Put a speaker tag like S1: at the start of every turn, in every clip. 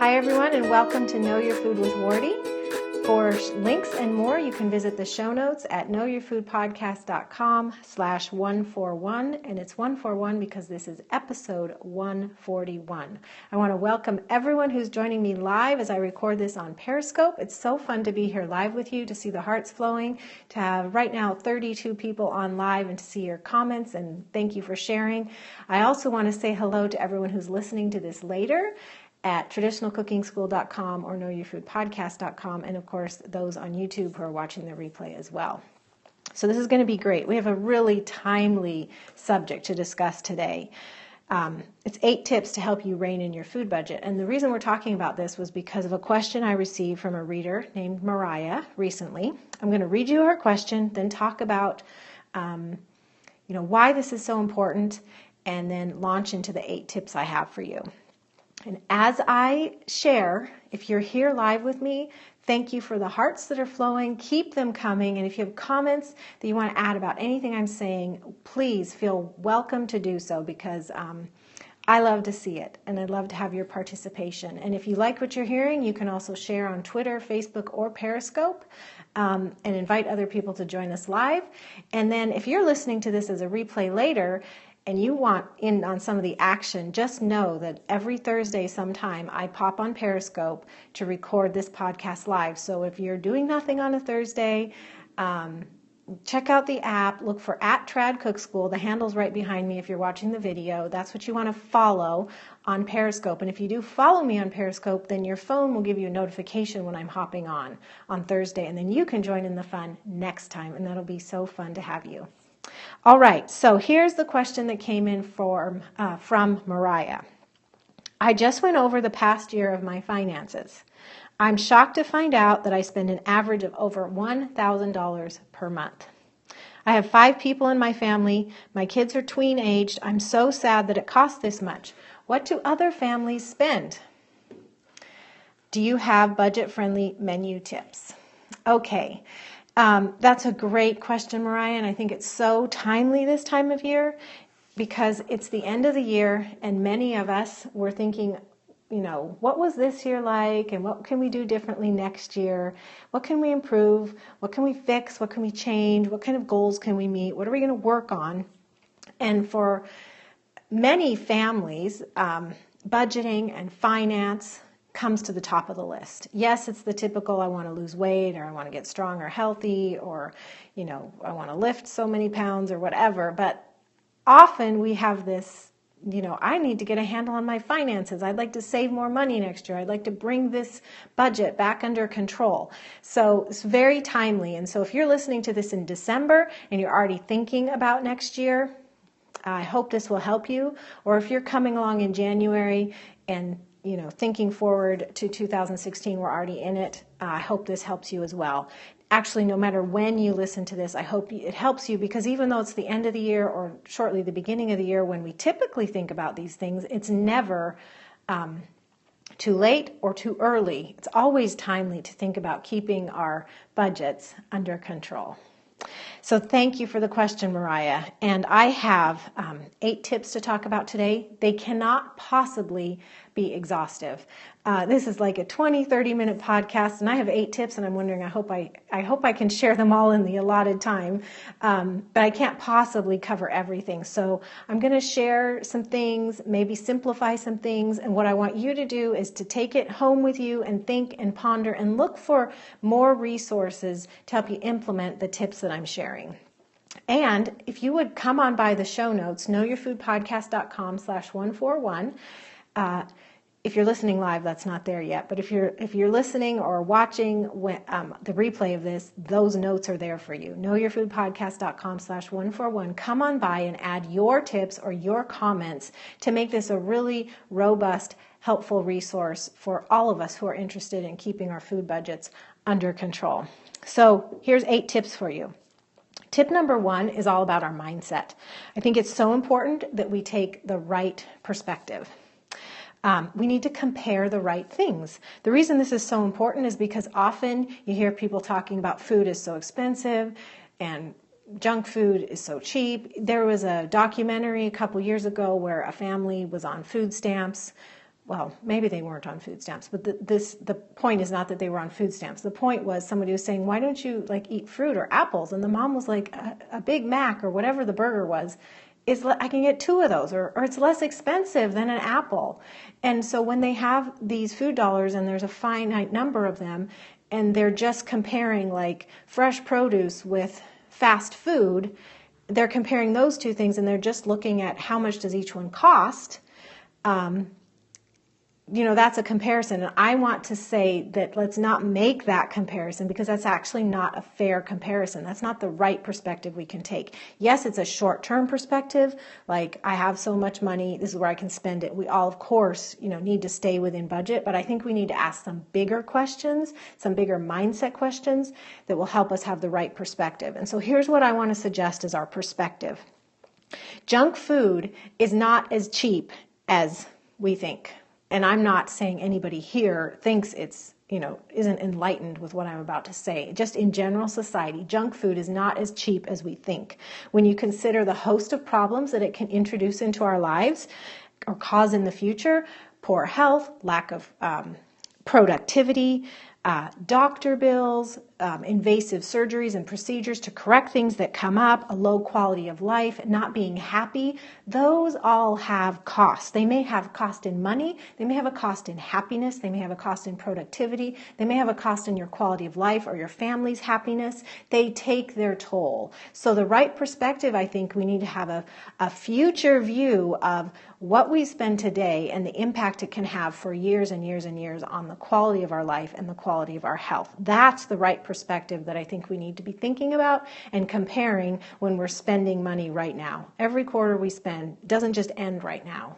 S1: Hi everyone, and welcome to Know Your Food with Wardee. For links and more, you can visit the show notes at knowyourfoodpodcast.com/141, and it's 141 because this is episode 141. I want to welcome everyone who's joining me live as I record this on Periscope. It's so fun to be here live with you, to see the hearts flowing, to have right now 32 people on live, and to see your comments, and thank you for sharing. I also want to say hello to everyone who's listening to this later at traditionalcookingschool.com or knowyourfoodpodcast.com, and of course those on YouTube who are watching the replay as well. So this is going to be great. We have a really timely subject to discuss today. It's 8 tips to help you rein in your food budget. And the reason we're talking about this was because of a question I received from a reader named Mariah recently. I'm going to read you her question, then talk about why this is so important, and then launch into the 8 tips I have for you. And as I share, if you're here live with me, thank you for the hearts that are flowing. Keep them coming. And if you have comments that you want to add about anything I'm saying, please feel welcome to do so, because I love to see it and I'd love to have your participation. And if you like what you're hearing, you can also share on Twitter, Facebook, or Periscope, and invite other people to join us live. And then if you're listening to this as a replay later, and you want in on some of the action, just know that every Thursday sometime I pop on Periscope to record this podcast live. So if you're doing nothing on a Thursday, check out the app, look for @TradCookSchool. The handle's right behind me if you're watching the video. That's what you want to follow on Periscope. And if you do follow me on Periscope, then your phone will give you a notification when I'm hopping on Thursday. And then you can join in the fun next time. And that'll be so fun to have you. All right, so here's the question that came in from Mariah. I just went over the past year of my finances. I'm shocked to find out that I spend an average of over $1,000 per month. I have 5 people in my family. My kids are tween aged. I'm so sad that it costs this much. What do other families spend? Do you have budget-friendly menu tips? Okay. That's a great question, Mariah, and I think it's so timely this time of year because it's the end of the year and many of us were thinking, what was this year like and what can we do differently next year? What can we improve? What can we fix? What can we change? What kind of goals can we meet? What are we going to work on? And for many families, budgeting and finance comes to the top of the list. Yes, it's the typical, I want to lose weight, or I want to get strong or healthy, or, I want to lift so many pounds or whatever. But often we have this, I need to get a handle on my finances. I'd like to save more money next year. I'd like to bring this budget back under control. So it's very timely. And so if you're listening to this in December and you're already thinking about next year, I hope this will help you. Or if you're coming along in January and thinking forward to 2016, we're already in it. I hope this helps you as well. Actually, no matter when you listen to this, I hope it helps you, because even though it's the end of the year or shortly the beginning of the year when we typically think about these things, it's never too late or too early. It's always timely to think about keeping our budgets under control. So thank you for the question, Mariah. And I have 8 tips to talk about today. They cannot possibly be exhaustive. This is like a 20-30 minute podcast, and I have 8 tips, and I'm wondering, I hope I can share them all in the allotted time, but I can't possibly cover everything. So I'm going to share some things, maybe simplify some things, and what I want you to do is to take it home with you and think and ponder and look for more resources to help you implement the tips that I'm sharing. And if you would come on by the show notes, knowyourfoodpodcast.com/141. If you're listening live, that's not there yet. But if you're listening or watching the replay of this, those notes are there for you. knowyourfoodpodcast.com/141. Come on by and add your tips or your comments to make this a really robust, helpful resource for all of us who are interested in keeping our food budgets under control. So here's 8 tips for you. Tip number 1 is all about our mindset. I think it's so important that we take the right perspective. We need to compare the right things. The reason this is so important is because often you hear people talking about food is so expensive and junk food is so cheap. There was a documentary a couple years ago where a family was on food stamps well, maybe they weren't on food stamps, but the point is not that they were on food stamps. The point was somebody was saying, why don't you like eat fruit or apples? And the mom was like, a Big Mac or whatever the burger was, I can get 2 of those, or it's less expensive than an apple. And so when they have these food dollars and there's a finite number of them, and they're just comparing like fresh produce with fast food, they're comparing those 2 things and they're just looking at how much does each one cost. That's a comparison. And I want to say that let's not make that comparison, because that's actually not a fair comparison. That's not the right perspective we can take. Yes, it's a short-term perspective. Like, I have so much money, this is where I can spend it. We all, of course, need to stay within budget, but I think we need to ask some bigger questions, some bigger mindset questions that will help us have the right perspective. And so here's what I want to suggest as our perspective. Junk food is not as cheap as we think. And I'm not saying anybody here thinks it's, isn't enlightened with what I'm about to say. Just in general society, junk food is not as cheap as we think. When you consider the host of problems that it can introduce into our lives or cause in the future, poor health, lack of productivity, doctor bills, invasive surgeries and procedures to correct things that come up, a low quality of life, not being happy, those all have costs. They may have a cost in money, they may have a cost in happiness, they may have a cost in productivity, they may have a cost in your quality of life or your family's happiness. They take their toll. So the right perspective, I think we need to have a future view of what we spend today and the impact it can have for years and years and years on the quality of our life and the quality of our health. That's the right perspective that I think we need to be thinking about and comparing when we're spending money right now. Every quarter we spend doesn't just end right now.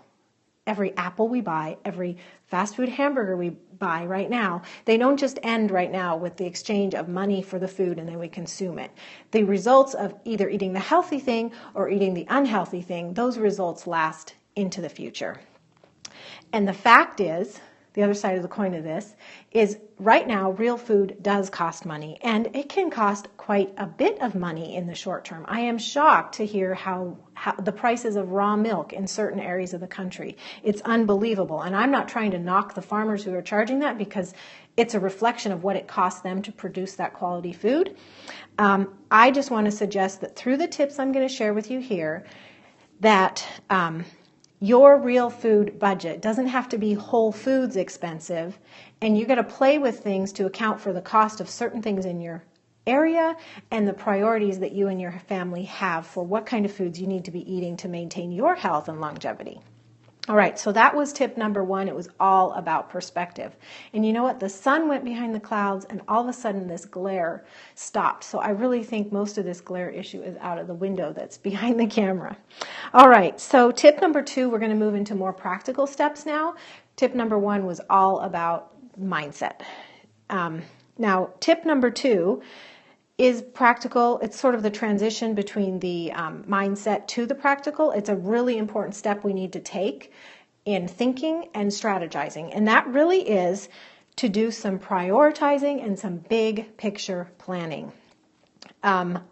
S1: Every apple we buy, every fast food hamburger we buy right now, they don't just end right now with the exchange of money for the food and then we consume it. The results of either eating the healthy thing or eating the unhealthy thing, those results last into the future. And the fact is, the other side of the coin of this, is right now real food does cost money, and it can cost quite a bit of money in the short term. I am shocked to hear how the prices of raw milk in certain areas of the country. It's unbelievable, and I'm not trying to knock the farmers who are charging that, because it's a reflection of what it costs them to produce that quality food. I just want to suggest that through the tips I'm going to share with you here, that your real food budget doesn't have to be Whole Foods expensive, and you got to play with things to account for the cost of certain things in your area and the priorities that you and your family have for what kind of foods you need to be eating to maintain your health and longevity. All right, so that was tip number 1. It was all about perspective. And you know what? The sun went behind the clouds and all of a sudden this glare stopped. So I really think most of this glare issue is out of the window that's behind the camera. All right, so tip number 2, we're going to move into more practical steps now. Tip number 1 was all about mindset. Now, tip number 2 is practical. It's sort of the transition between the mindset to the practical. It's a really important step we need to take in thinking and strategizing. And that really is to do some prioritizing and some big picture planning.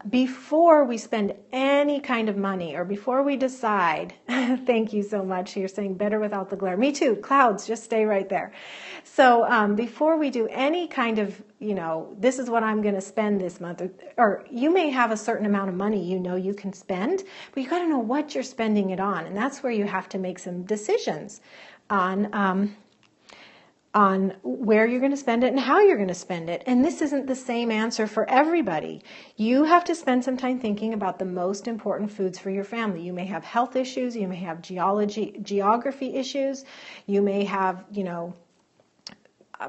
S1: Before we spend any kind of money or before we decide, thank you so much, you're saying better without the glare. Me too, clouds, just stay right there. So before we do any kind of, this is what I'm going to spend this month, or you may have a certain amount of money you can spend, but you got to know what you're spending it on. And that's where you have to make some decisions on where you're going to spend it and how you're going to spend it. And this isn't the same answer for everybody. You have to spend some time thinking about the most important foods for your family. You may have health issues, you may have geography issues, you may have,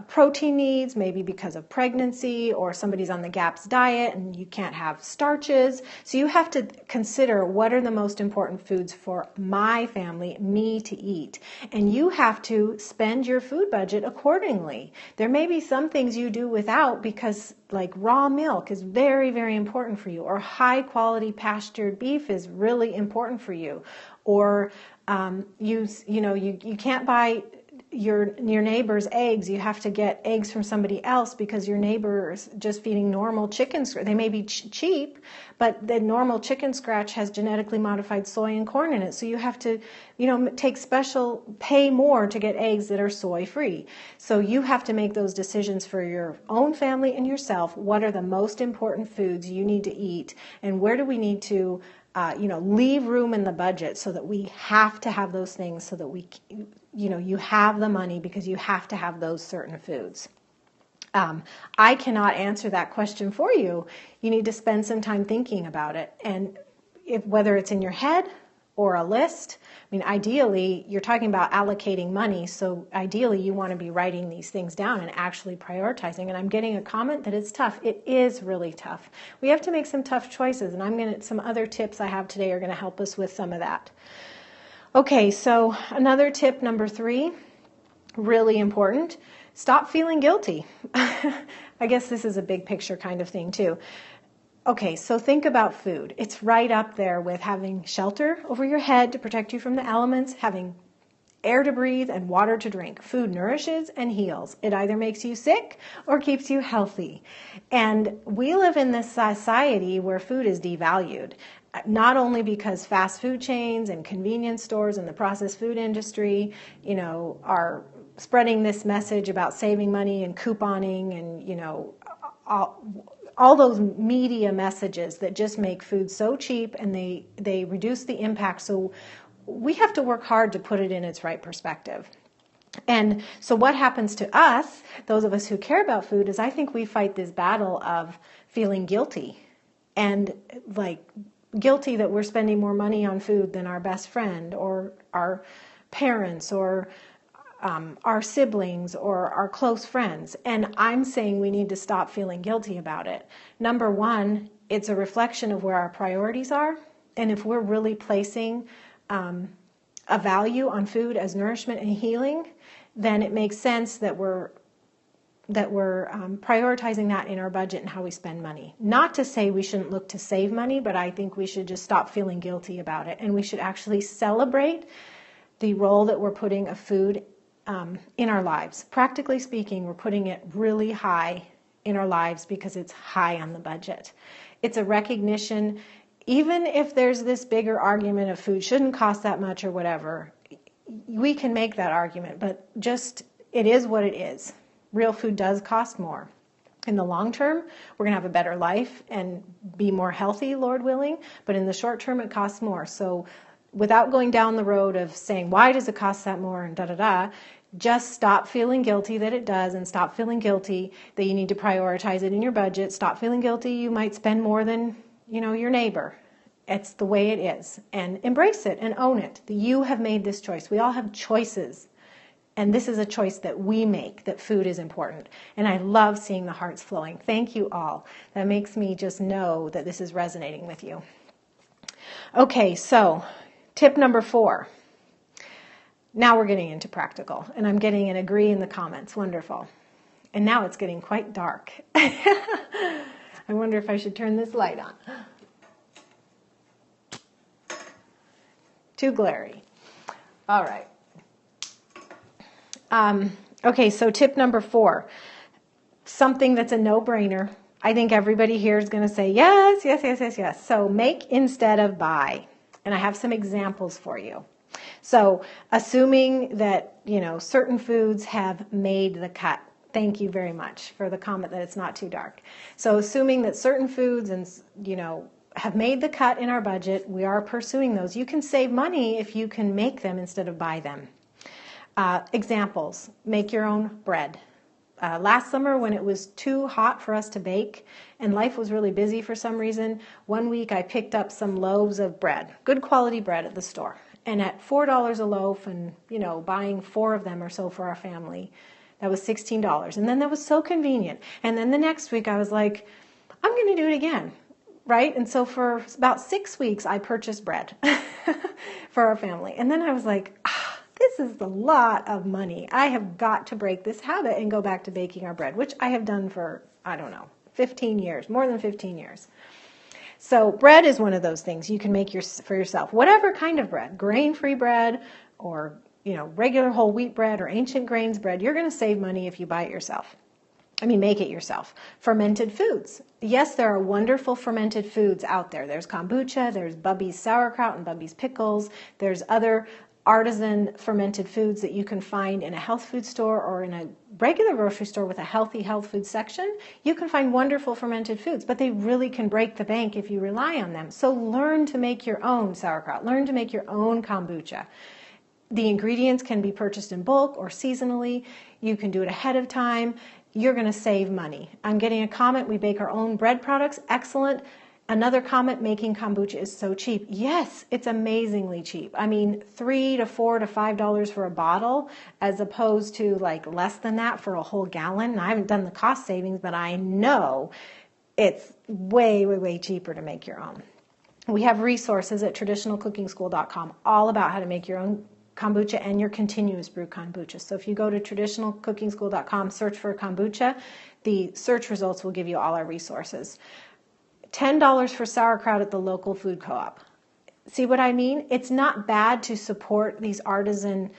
S1: protein needs, maybe because of pregnancy or somebody's on the GAPS diet and you can't have starches. So you have to consider what are the most important foods for my family, me to eat. And you have to spend your food budget accordingly. There may be some things you do without because like raw milk is very, very important for you, or high quality pastured beef is really important for you, or you can't buy your neighbor's eggs. You have to get eggs from somebody else because your neighbor's just feeding normal chickens. They may be cheap, but the normal chicken scratch has genetically modified soy and corn in it. So you have to pay more to get eggs that are soy free. So you have to make those decisions for your own family and yourself. What are the most important foods you need to eat, and where do we need to leave room in the budget so that we have to have those things, so that you have the money because you have to have those certain foods. I cannot answer that question for you. You need to spend some time thinking about it. And whether it's in your head or a list, ideally, you're talking about allocating money. So ideally, you want to be writing these things down and actually prioritizing. And I'm getting a comment that it's tough. It is really tough. We have to make some tough choices. And some other tips I have today are going to help us with some of that. Okay, so another tip, number 3, really important. Stop feeling guilty. I guess this is a big picture kind of thing too. Okay, so think about food. It's right up there with having shelter over your head to protect you from the elements, having air to breathe and water to drink. Food nourishes and heals. It either makes you sick or keeps you healthy. And we live in this society where food is devalued. Not only because fast food chains and convenience stores and the processed food industry, are spreading this message about saving money and couponing and, all those media messages that just make food so cheap, and they reduce the impact. So we have to work hard to put it in its right perspective. And so what happens to us, those of us who care about food, is I think we fight this battle of feeling guilty, and guilty that we're spending more money on food than our best friend or our parents or our siblings or our close friends. And I'm saying we need to stop feeling guilty about it. Number 1, it's a reflection of where our priorities are. And if we're really placing a value on food as nourishment and healing, then it makes sense that we're prioritizing that in our budget and how we spend money. Not to say we shouldn't look to save money, but I think we should just stop feeling guilty about it. And we should actually celebrate the role that we're putting of food in our lives. Practically speaking, we're putting it really high in our lives because it's high on the budget. It's a recognition, even if there's this bigger argument of food shouldn't cost that much or whatever, we can make that argument, but just it is what it is. Real food does cost more. In the long term, we're going to have a better life and be more healthy, Lord willing, but in the short term, it costs more. So without going down the road of saying, why does it cost that more and da-da-da, just stop feeling guilty that it does, and stop feeling guilty that you need to prioritize it in your budget. Stop feeling guilty you might spend more than, your neighbor. It's the way it is. And embrace it and own it. You have made this choice. We all have choices. And this is a choice that we make, that food is important. And I love seeing the hearts flowing. Thank you all. That makes me just know that this is resonating with you. Okay, so tip number 4. Now we're getting into practical, and I'm getting an agree in the comments. Wonderful. And now it's getting quite dark. I wonder if I should turn this light on. Too glary. All right. Okay, so tip number 4. Something that's a no-brainer. I think everybody here is going to say yes, yes, yes, yes, yes. So make instead of buy. And I have some examples for you. So assuming that, certain foods have made the cut. Thank you very much for the comment that it's not too dark. So assuming that certain foods have made the cut in our budget, we are pursuing those. You can save money if you can make them instead of buy them. Examples, make your own bread. Last summer when it was too hot for us to bake and life was really busy for some reason, one week I picked up some loaves of bread, good quality bread at the store. And at $4 a loaf and, buying 4 of them or so for our family, that was $16. And then that was so convenient. And then the next week I was like, I'm going to do it again, right? And so for about 6 weeks I purchased bread for our family. And then I was like, this is a lot of money. I have got to break this habit and go back to baking our bread, which I have done for, 15 years, more than 15 years. So bread is one of those things you can make for yourself. Whatever kind of bread, grain-free bread or, regular whole wheat bread or ancient grains bread, you're going to save money if you buy it yourself. Make it yourself. Fermented foods. Yes, there are wonderful fermented foods out there. There's kombucha, there's Bubby's sauerkraut and Bubby's pickles. There's other artisan fermented foods that you can find in a health food store or in a regular grocery store with a healthy health food section. You can find wonderful fermented foods, but they really can break the bank if you rely on them. So learn to make your own sauerkraut. Learn to make your own kombucha. The ingredients can be purchased in bulk or seasonally. You can do it ahead of time. You're going to save money. I'm getting a comment, we bake our own bread products. Excellent. Another comment, making kombucha is so cheap. Yes, it's amazingly cheap. I mean, $3 to $4 to $5 for a bottle, as opposed to like less than that for a whole gallon. And I haven't done the cost savings, but I know it's way, way, way cheaper to make your own. We have resources at traditionalcookingschool.com all about how to make your own kombucha and your continuous brew kombucha. So if you go to traditionalcookingschool.com, search for kombucha, the search results will give you all our resources. $10 for sauerkraut at the local food co-op. See what I mean? It's not bad to support these artisan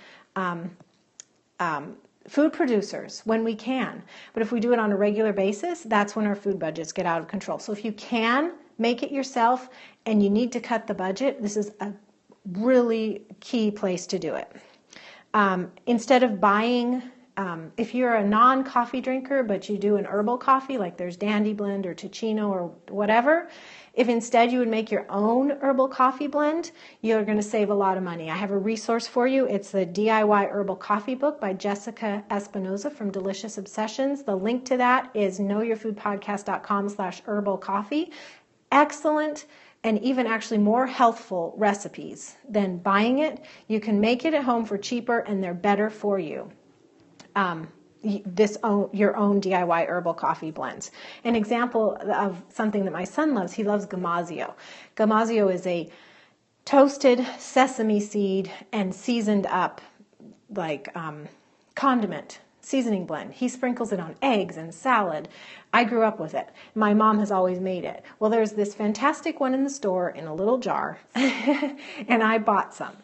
S1: food producers when we can. But if we do it on a regular basis, that's when our food budgets get out of control. So if you can make it yourself and you need to cut the budget, this is a really key place to do it. Instead of buying, if you're a non-coffee drinker, but you do an herbal coffee, like there's Dandy Blend or Ticino or whatever, if instead you would make your own herbal coffee blend, you're going to save a lot of money. I have a resource for you. It's the DIY Herbal Coffee Book by Jessica Espinoza from Delicious Obsessions. The link to that is knowyourfoodpodcast.com/herbal-coffee. Excellent and even actually more healthful recipes than buying it. You can make it at home for cheaper and they're better for you. Your own DIY herbal coffee blends. An example of something that my son loves, he loves gamazio. Gamazio is a toasted sesame seed and seasoned up like condiment seasoning blend. He sprinkles it on eggs and salad. I grew up with it. My mom has always made it. Well, there's this fantastic one in the store in a little jar, and I bought some.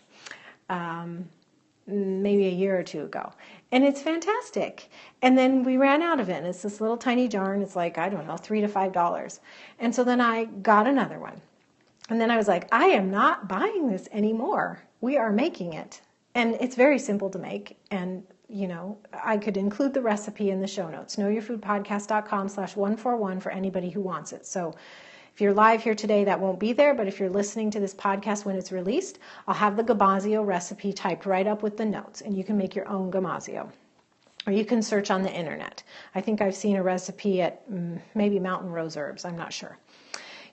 S1: Maybe a year or two ago. And it's fantastic. And then we ran out of it. And it's this little tiny jar and it's like, I don't know, $3 to $5. And so then I got another one. And then I was like, I am not buying this anymore. We are making it. And it's very simple to make. And, you know, I could include the recipe in the show notes. knowyourfoodpodcast.com/141 for anybody who wants it. So if you're live here today, that won't be there, but if you're listening to this podcast when it's released, I'll have the gamazio recipe typed right up with the notes, and you can make your own gamazio. Or you can search on the internet. I think I've seen a recipe at maybe Mountain Rose Herbs, I'm not sure.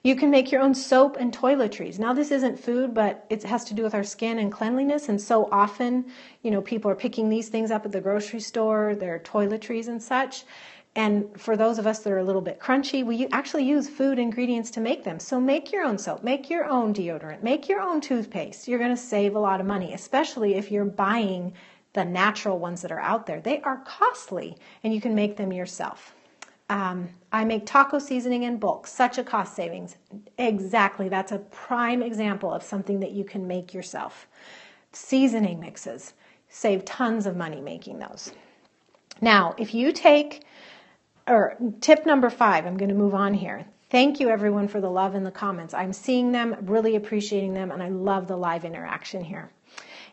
S1: You can make your own soap and toiletries. Now, this isn't food, but it has to do with our skin and cleanliness, and so often, you know, people are picking these things up at the grocery store, their toiletries and such. And for those of us that are a little bit crunchy, we actually use food ingredients to make them. So make your own soap, make your own deodorant, make your own toothpaste. You're going to save a lot of money, especially if you're buying the natural ones that are out there. They are costly, and you can make them yourself. I make taco seasoning in bulk, such a cost savings. Exactly, that's a prime example of something that you can make yourself. Seasoning mixes, save tons of money making those. Now, if you take... Or tip number 5, I'm going to move on here. Thank you everyone for the love in the comments. I'm seeing them, really appreciating them, and I love the live interaction here.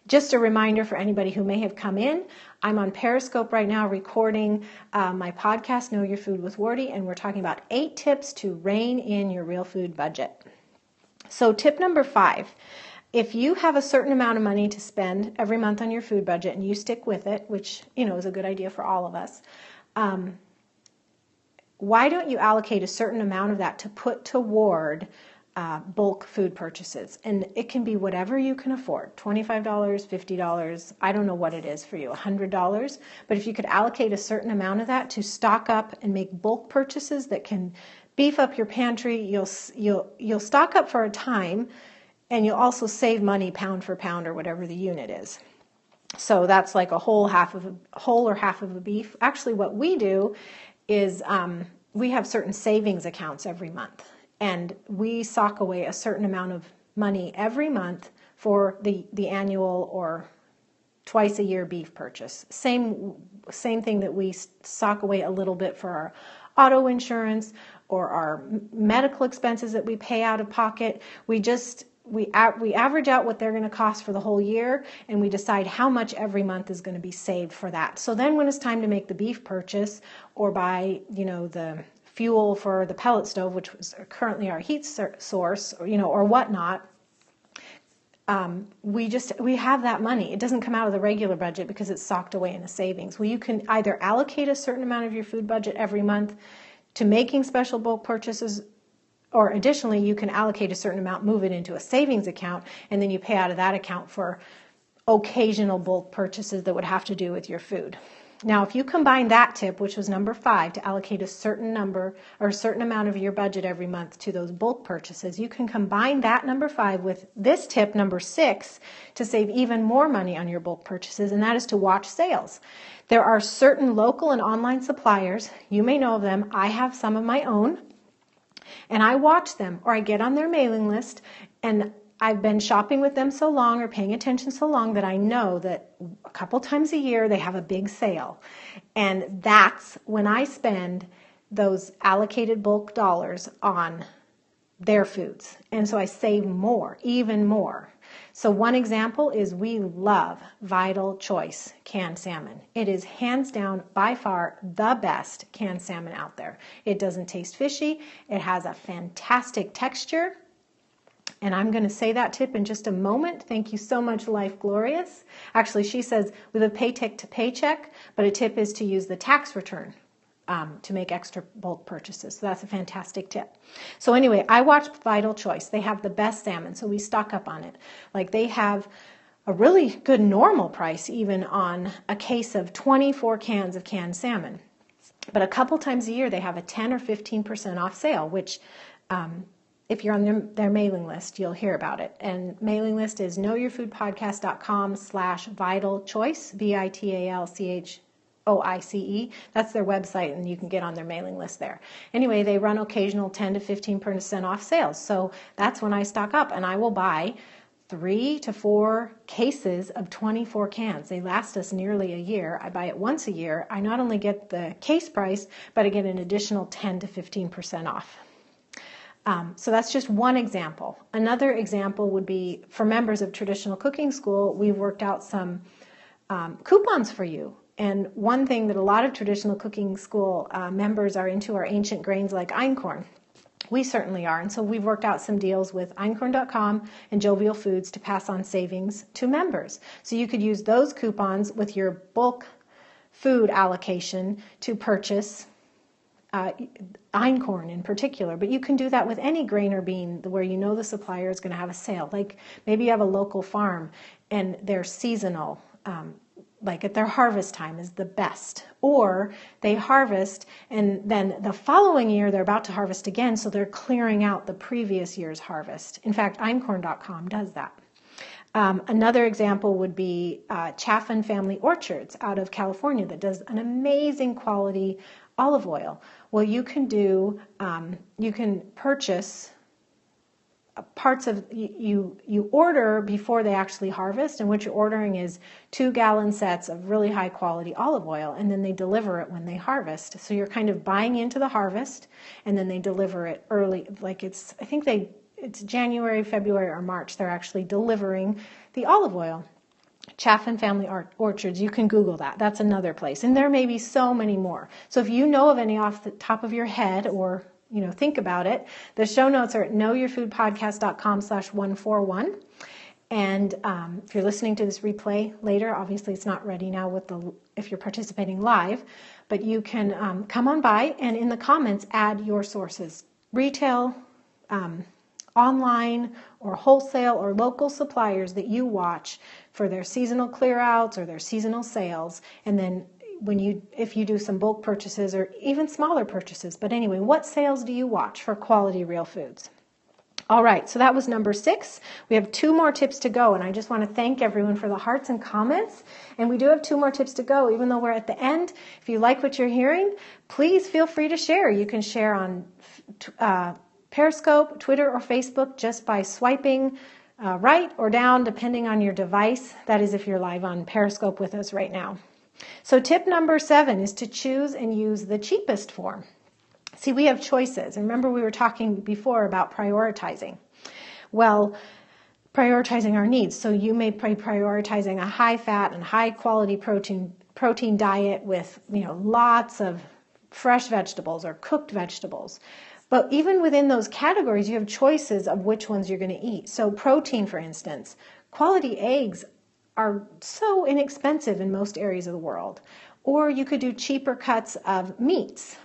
S1: Just a reminder for anybody who may have come in, I'm on Periscope right now recording my podcast, Know Your Food with Wardee, and we're talking about 8 tips to rein in your real food budget. So tip number 5, if you have a certain amount of money to spend every month on your food budget and you stick with it, which, you know, is a good idea for all of us, why don't you allocate a certain amount of that to put toward bulk food purchases? And it can be whatever you can afford, $25, $50, I don't know what it is for you, $100. But if you could allocate a certain amount of that to stock up and make bulk purchases that can beef up your pantry, you'll stock up for a time, and you'll also save money pound for pound or whatever the unit is. So that's like a whole or half of a beef. Actually, what we do is we have certain savings accounts every month, and we sock away a certain amount of money every month for the annual or twice a year beef purchase. Same thing that we sock away a little bit for our auto insurance or our medical expenses that we pay out of pocket. We we average out what they're going to cost for the whole year, and we decide how much every month is going to be saved for that. So then when it's time to make the beef purchase or buy, the fuel for the pellet stove, which was currently our heat source, or whatnot, we have that money. It doesn't come out of the regular budget because it's socked away in a savings. Well, you can either allocate a certain amount of your food budget every month to making special bulk purchases, or additionally, you can allocate a certain amount, move it into a savings account, and then you pay out of that account for occasional bulk purchases that would have to do with your food. Now, if you combine that tip, which was number 5, to allocate a certain number or a certain amount of your budget every month to those bulk purchases, you can combine that number 5 with this tip, number 6, to save even more money on your bulk purchases, and that is to watch sales. There are certain local and online suppliers. You may know of them. I have some of my own, and I watch them, or I get on their mailing list, and I've been shopping with them so long or paying attention so long that I know that a couple times a year they have a big sale. And that's when I spend those allocated bulk dollars on their foods. And so I save more, even more. So one example is we love Vital Choice canned salmon. It is hands down by far the best canned salmon out there. It doesn't taste fishy. It has a fantastic texture. And I'm going to say that tip in just a moment. Thank you so much, Life Glorious. Actually, she says we live paycheck to paycheck, but a tip is to use the tax return to make extra bulk purchases. So that's a fantastic tip. So anyway, I watched Vital Choice. They have the best salmon, so we stock up on it. Like they have a really good normal price even on a case of 24 cans of canned salmon. But a couple times a year, they have a 10 or 15% off sale, which if you're on their mailing list, you'll hear about it. And mailing list is knowyourfoodpodcast.com/vitalchoice, VITALCHOICE. That's their website, and you can get on their mailing list there. Anyway, they run occasional 10 to 15% off sales. So that's when I stock up, and I will buy 3 to 4 cases of 24 cans. They last us nearly a year. I buy it once a year. I not only get the case price, but I get an additional 10 to 15% off. So that's just one example. Another example would be for members of Traditional Cooking School, we've worked out some coupons for you. And one thing that a lot of Traditional Cooking School members are into are ancient grains like einkorn. We certainly are. And so we've worked out some deals with einkorn.com and Jovial Foods to pass on savings to members. So you could use those coupons with your bulk food allocation to purchase einkorn in particular, but you can do that with any grain or bean where you know the supplier is going to have a sale. Like maybe you have a local farm and they're seasonal, like at their harvest time is the best, or they harvest and then the following year they're about to harvest again, so they're clearing out the previous year's harvest. In fact, einkorn.com does that. Another example would be Chaffin Family Orchards out of California that does an amazing quality olive oil. Well, you can purchase parts of, you order before they actually harvest, and what you're ordering is 2-gallon sets of really high quality olive oil, and then they deliver it when they harvest. So you're kind of buying into the harvest, and then they deliver it early, like it's January, February, or March, they're actually delivering the olive oil. Chaffin Family Orchards, you can Google that. That's another place. And there may be so many more. So if you know of any off the top of your head or, think about it, the show notes are at knowyourfoodpodcast.com/141. And if you're listening to this replay later, obviously it's not ready now if you're participating live, but you can come on by and in the comments add your sources. Retail, online or wholesale or local suppliers that you watch for their seasonal clear outs or their seasonal sales. And then if you do some bulk purchases or even smaller purchases, but anyway, what sales do you watch for quality real foods? All right, so that was number 6. We have 2 more tips to go, and I just want to thank everyone for the hearts and comments. And we do have 2 more tips to go, even though we're at the end. If you like what you're hearing, please feel free to share. You can share on Periscope, Twitter, or Facebook just by swiping right or down depending on your device. That is if you're live on Periscope with us right now. So tip number 7 is to choose and use the cheapest form. See, we have choices. And remember we were talking before about prioritizing. Well, prioritizing our needs. So you may be prioritizing a high fat and high quality protein diet with, lots of fresh vegetables or cooked vegetables. But even within those categories, you have choices of which ones you're going to eat. So protein, for instance, quality eggs are so inexpensive in most areas of the world. Or you could do cheaper cuts of meats,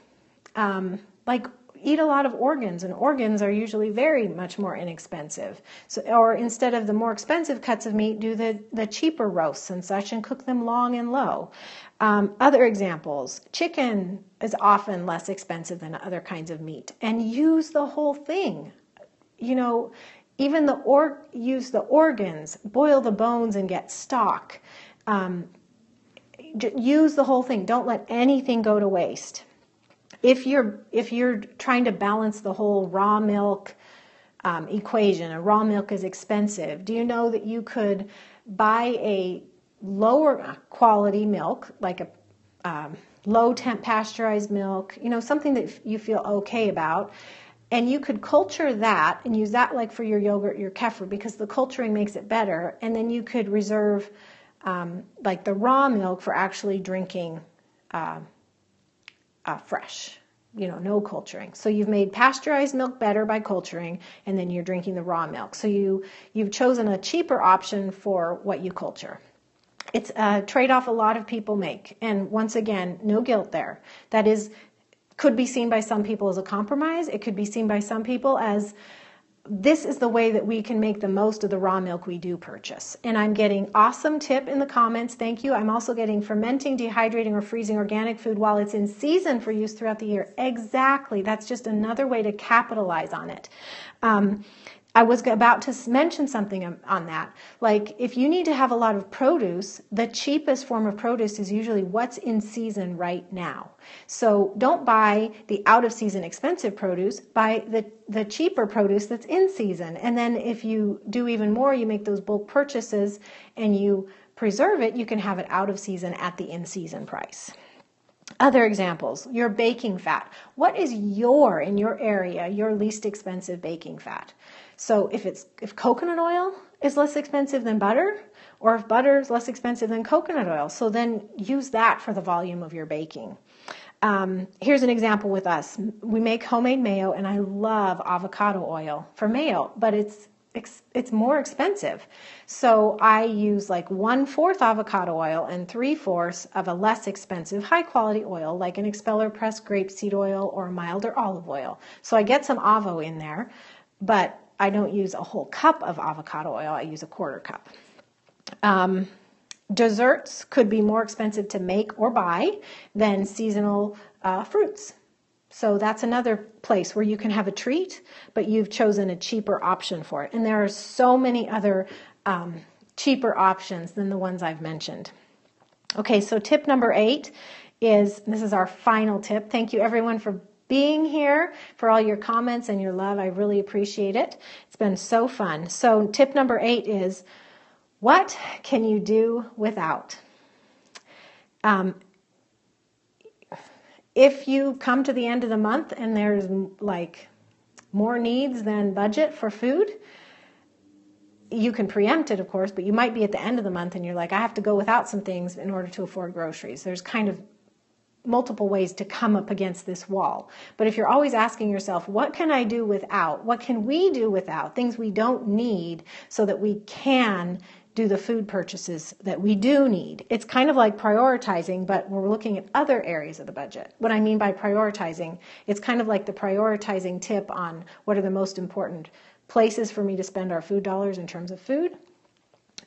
S1: like eat a lot of organs, and organs are usually very much more inexpensive. So, or instead of the more expensive cuts of meat, do the cheaper roasts and such and cook them long and low. Other examples, chicken is often less expensive than other kinds of meat, and use the whole thing. Even use the organs, boil the bones and get stock. Use the whole thing. Don't let anything go to waste. If you're trying to balance the whole raw milk equation, and raw milk is expensive, do you know that you could buy a lower quality milk, like a low temp pasteurized milk, something that you feel okay about, and you could culture that and use that like for your yogurt, your kefir, because the culturing makes it better, and then you could reserve like the raw milk for actually drinking fresh, no culturing. So you've made pasteurized milk better by culturing, and then you're drinking the raw milk. So you've chosen a cheaper option for what you culture. It's a trade-off a lot of people make. And once again, no guilt there. That could be seen by some people as a compromise. It could be seen by some people as this is the way that we can make the most of the raw milk we do purchase. And I'm getting awesome tip in the comments. Thank you. I'm also getting fermenting, dehydrating, or freezing organic food while it's in season for use throughout the year. Exactly. That's just another way to capitalize on it. I was about to mention something on that. Like if you need to have a lot of produce, the cheapest form of produce is usually what's in season right now. So don't buy the out of season expensive produce, buy the cheaper produce that's in season. And then if you do even more, you make those bulk purchases and you preserve it, you can have it out of season at the in season price. Other examples, your baking fat. What is in your area, your least expensive baking fat? So if coconut oil is less expensive than butter, or if butter is less expensive than coconut oil, so then use that for the volume of your baking. Here's an example with us. We make homemade mayo, and I love avocado oil for mayo, but it's more expensive. So I use like 1/4 avocado oil and 3/4 of a less expensive high quality oil, like an expeller pressed grapeseed oil or a milder olive oil. So I get some avo in there, but I don't use a whole cup of avocado oil. I use a 1/4 cup. Desserts could be more expensive to make or buy than seasonal fruits. So that's another place where you can have a treat, but you've chosen a cheaper option for it. And there are so many other cheaper options than the ones I've mentioned. Okay, so tip number 8 this is our final tip. Thank you everyone for being here, for all your comments and your love. I really appreciate it. It's been so fun. So tip number 8 is, what can you do without? If you come to the end of the month and there's like more needs than budget for food, you can preempt it, of course, but you might be at the end of the month and you're like, I have to go without some things in order to afford groceries. There's kind of multiple ways to come up against this wall. But if you're always asking yourself, what can I do without? What can we do without? Things we don't need so that we can do the food purchases that we do need. It's kind of like prioritizing, but we're looking at other areas of the budget. What I mean by prioritizing, it's kind of like the prioritizing tip on what are the most important places for me to spend our food dollars in terms of food.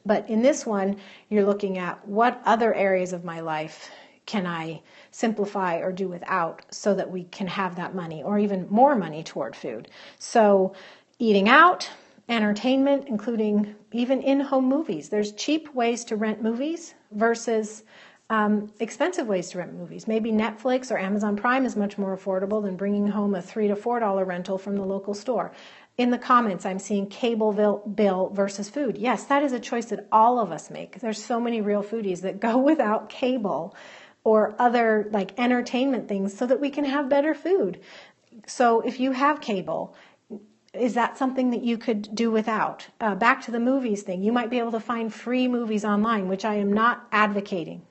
S1: But in this one, you're looking at what other areas of my life can I simplify or do without so that we can have that money or even more money toward food. So eating out, entertainment, including even in-home movies. There's cheap ways to rent movies versus expensive ways to rent movies. Maybe Netflix or Amazon Prime is much more affordable than bringing home a $3 to $4 rental from the local store. In the comments, I'm seeing cable bill versus food. Yes, that is a choice that all of us make. There's so many real foodies that go without cable or other like entertainment things so that we can have better food. So if you have cable, is that something that you could do without? Back to the movies thing. You might be able to find free movies online, which I am not advocating.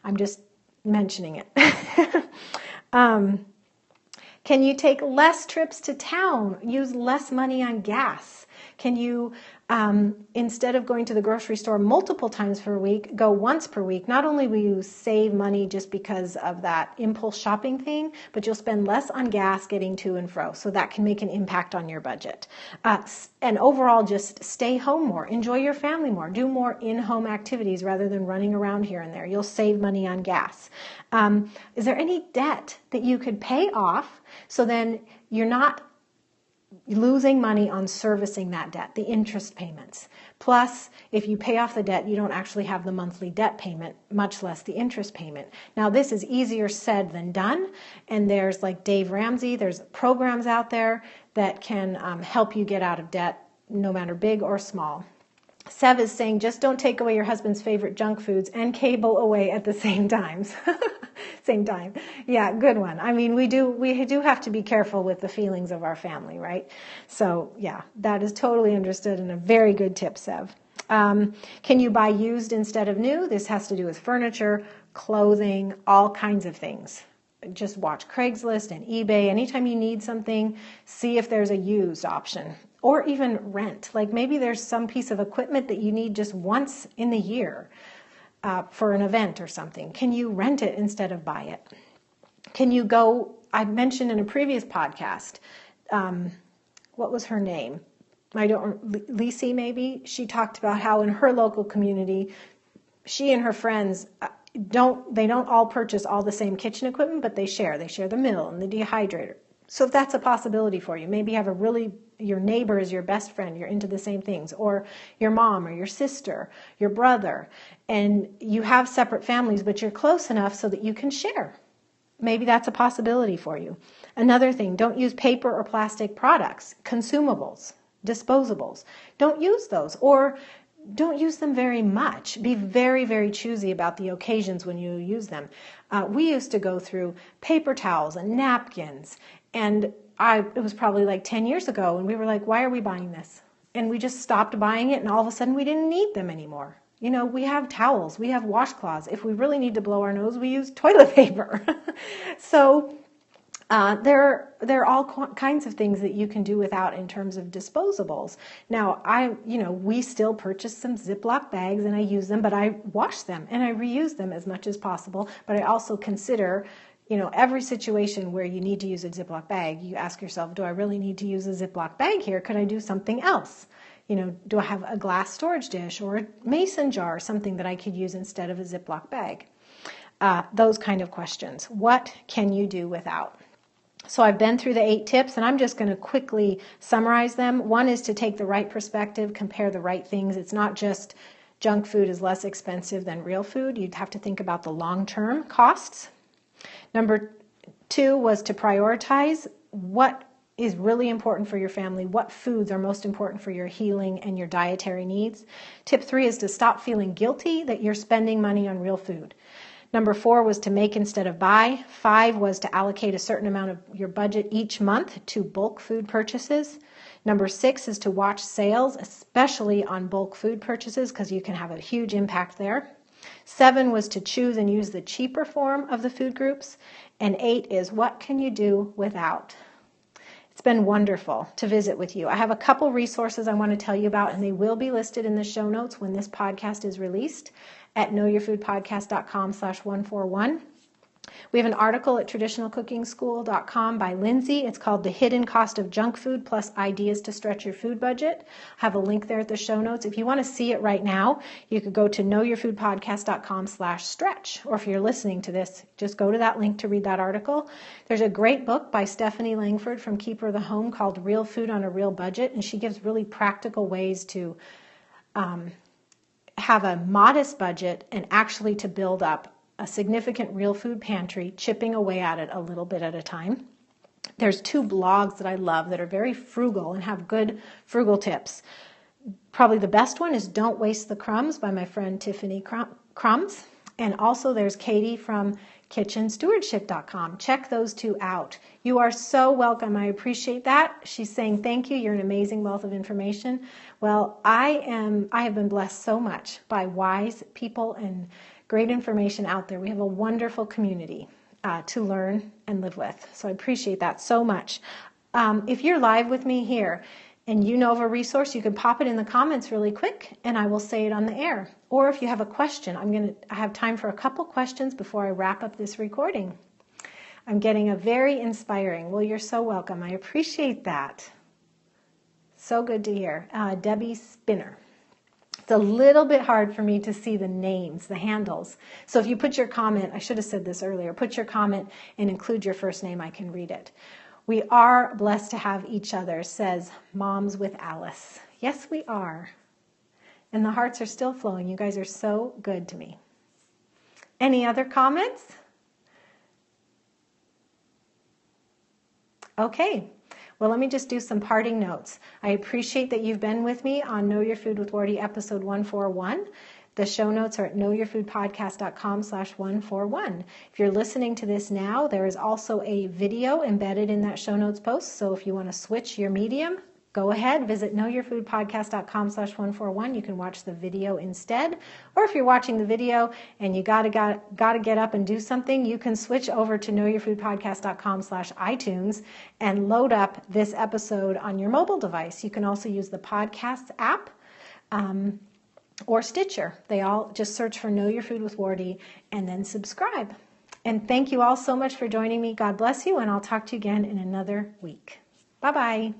S1: I'm just mentioning it. Can you take less trips to town? Use less money on gas? Can you, instead of going to the grocery store multiple times per week, go once per week? Not only will you save money just because of that impulse shopping thing, but you'll spend less on gas getting to and fro. So that can make an impact on your budget. And overall, just stay home more. Enjoy your family more. Do more in-home activities rather than running around here and there. You'll save money on gas. Is there any debt that you could pay off so then you're not losing money on servicing that debt, the interest payments? Plus, if you pay off the debt, you don't actually have the monthly debt payment, much less the interest payment. Now, this is easier said than done, and there's like Dave Ramsey, there's programs out there that can help you get out of debt, no matter big or small. Sev is saying, just don't take away your husband's favorite junk foods and cable away at the same times. Same time. Yeah, good one. I mean, we do have to be careful with the feelings of our family, right? So yeah, that is totally understood and a very good tip, Sev. Can you buy used instead of new? This has to do with furniture, clothing, all kinds of things. Just watch Craigslist and eBay. Anytime you need something, see if there's a used option. Or even rent. Like maybe there's some piece of equipment that you need just once in the year for an event or something. Can you rent it instead of buy it? Can you go, I mentioned in a previous podcast, what was her name? Lisi maybe? She talked about how in her local community, she and her friends they don't all purchase all the same kitchen equipment, but they share. They share the mill and the dehydrator. So if that's a possibility for you, maybe you have your neighbor is your best friend, you're into the same things, or your mom or your sister, your brother, and you have separate families, but you're close enough so that you can share. Maybe that's a possibility for you. Another thing, don't use paper or plastic products, consumables, disposables. Don't use those, or don't use them very much. Be very, very choosy about the occasions when you use them. We used to go through paper towels and napkins, and it was probably like 10 years ago, and we were like, why are we buying this? And we just stopped buying it, and all of a sudden we didn't need them anymore. You know, we have towels, we have washcloths. If we really need to blow our nose, we use toilet paper. So there are all kinds of things that you can do without in terms of disposables. Now, we still purchase some Ziploc bags and I use them, but I wash them and I reuse them as much as possible. But I also consider, every situation where you need to use a Ziploc bag, you ask yourself, do I really need to use a Ziploc bag here? Could I do something else? Do I have a glass storage dish or a mason jar, something that I could use instead of a Ziploc bag? Those kind of questions. What can you do without? So I've been through the 8 tips, and I'm just going to quickly summarize them. One is to take the right perspective, compare the right things. It's not just junk food is less expensive than real food. You'd have to think about the long-term costs. Number 2 was to prioritize what is really important for your family, what foods are most important for your healing and your dietary needs. Tip 3 is to stop feeling guilty that you're spending money on real food. Number 4 was to make instead of buy. 5 was to allocate a certain amount of your budget each month to bulk food purchases. Number 6 is to watch sales, especially on bulk food purchases, because you can have a huge impact there. 7 was to choose and use the cheaper form of the food groups. And 8 is what can you do without? It's been wonderful to visit with you. I have a couple resources I want to tell you about, and they will be listed in the show notes when this podcast is released at knowyourfoodpodcast.com/141. We have an article at traditionalcookingschool.com by Lindsay. It's called The Hidden Cost of Junk Food Plus Ideas to Stretch Your Food Budget. I have a link there at the show notes. If you want to see it right now, you could go to knowyourfoodpodcast.com/stretch. Or if you're listening to this, just go to that link to read that article. There's a great book by Stephanie Langford from Keeper of the Home called Real Food on a Real Budget, and she gives really practical ways to have a modest budget and actually to build up a significant real food pantry, chipping away at it a little bit at a time. There's 2 blogs that I love that are very frugal and have good frugal tips. Probably the best one is Don't Waste the Crumbs by my friend Tiffany Crumbs. And also there's Katie from kitchenstewardship.com. Check those two out. You are so welcome. I appreciate that. She's saying thank you. You're an amazing wealth of information. Well, I have been blessed so much by wise people and great information out there. We have a wonderful community to learn and live with. So I appreciate that so much. If you're live with me here and you know of a resource, you can pop it in the comments really quick and I will say it on the air. Or if you have a question, I have time for a couple questions before I wrap up this recording. I'm getting a very inspiring. Well, you're so welcome. I appreciate that. So good to hear. Debbie Spinner. It's a little bit hard for me to see the names, the handles. So if you put your comment, I should have said this earlier, put your comment and include your first name, I can read it. We are blessed to have each other, says Moms with Alice. Yes, we are. And the hearts are still flowing. You guys are so good to me. Any other comments? Okay. Well, let me just do some parting notes. I appreciate that you've been with me on Know Your Food with Wardee episode 141. The show notes are at knowyourfoodpodcast.com/141. If you're listening to this now, there is also a video embedded in that show notes post. So if you want to switch your medium, go ahead, visit knowyourfoodpodcast.com/141. You can watch the video instead. Or if you're watching the video and you gotta get up and do something, you can switch over to knowyourfoodpodcast.com/iTunes and load up this episode on your mobile device. You can also use the podcasts app. Or Stitcher. They all just search for Know Your Food with Wardee and then subscribe. And thank you all so much for joining me. God bless you, and I'll talk to you again in another week. Bye-bye.